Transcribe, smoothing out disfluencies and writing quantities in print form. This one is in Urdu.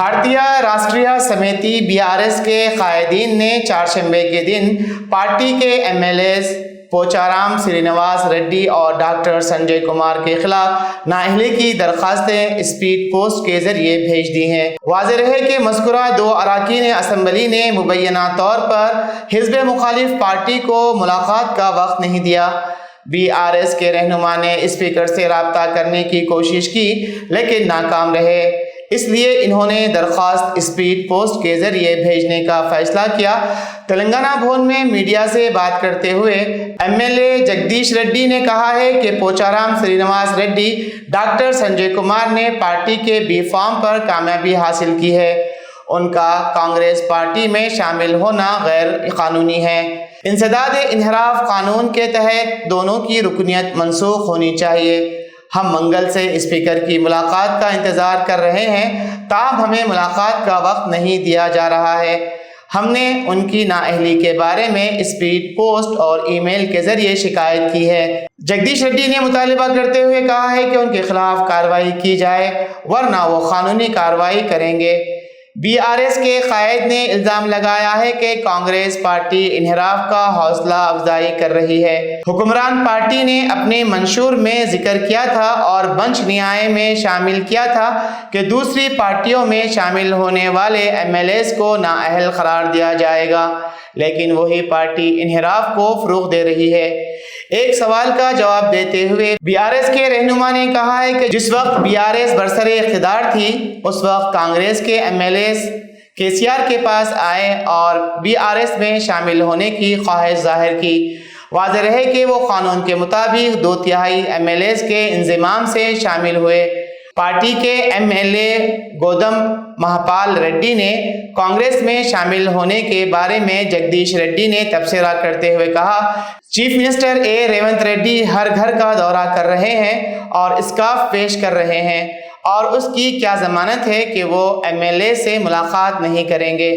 بھارتیہ راشٹریہ سمیتی BRS کے قائدین نے چہارشنبے کے دن پارٹی کے MLAs پوچارام سرینواس ریڈی اور ڈاکٹر سنجے کمار کے خلاف نااہلی کی درخواستیں اسپیڈ پوسٹ کے ذریعے بھیج دی ہیں۔ واضح رہے کہ مذکورہ دو اراکین اسمبلی نے مبینہ طور پر حزب مخالف پارٹی کو ملاقات کا وقت نہیں دیا۔ BRS کے رہنما نے اسپیکر سے رابطہ کرنے کی کوشش کی لیکن ناکام رہے، اس لیے انہوں نے درخواست اسپیڈ پوسٹ کے ذریعے بھیجنے کا فیصلہ کیا۔ تلنگانہ بھون میں میڈیا سے بات کرتے ہوئے MLA جگدیش ریڈی نے کہا ہے کہ پوچارام سرینواس ریڈی ڈاکٹر سنجے کمار نے پارٹی کے B فارم پر کامیابی حاصل کی ہے۔ ان کا کانگریس پارٹی میں شامل ہونا غیر قانونی ہے۔ انسداد انحراف قانون کے تحت دونوں کی رکنیت منسوخ ہونی چاہیے۔ ہم منگل سے اسپیکر کی ملاقات کا انتظار کر رہے ہیں، تاہم ہمیں ملاقات کا وقت نہیں دیا جا رہا ہے۔ ہم نے ان کی نااہلی کے بارے میں اسپیڈ پوسٹ اور ای میل کے ذریعے شکایت کی ہے۔ جگدیش ریڈی نے مطالبہ کرتے ہوئے کہا ہے کہ ان کے خلاف کارروائی کی جائے ورنہ وہ قانونی کارروائی کریں گے۔ BRS کے قائد نے الزام لگایا ہے کہ کانگریس پارٹی انحراف کا حوصلہ افزائی کر رہی ہے۔ حکمران پارٹی نے اپنے منشور میں ذکر کیا تھا اور بنچ نیائے میں شامل کیا تھا کہ دوسری پارٹیوں میں شامل ہونے والے MLAs کو نااہل قرار دیا جائے گا، لیکن وہی پارٹی انحراف کو فروغ دے رہی ہے۔ ایک سوال کا جواب دیتے ہوئے BRS کے رہنما نے کہا ہے کہ جس وقت BRS برسر اقتدار تھی اس وقت کانگریس کے MLAs KCR کے پاس آئے اور BRS میں شامل ہونے کی خواہش ظاہر کی۔ واضح رہے کہ وہ قانون کے مطابق 2/3 MLAs کے انضمام سے شامل ہوئے۔ پارٹی کے MLA گودم مہاپال ریڈی نے کانگریس میں شامل ہونے کے بارے میں جگدیش ریڈی نے تبصرہ کرتے ہوئے کہا، چیف منسٹر ریونت ریڈی ہر گھر کا دورہ کر رہے ہیں اور اسکارف پیش کر رہے ہیں، اور اس کی کیا ضمانت ہے کہ وہ MLA سے ملاقات نہیں کریں گے۔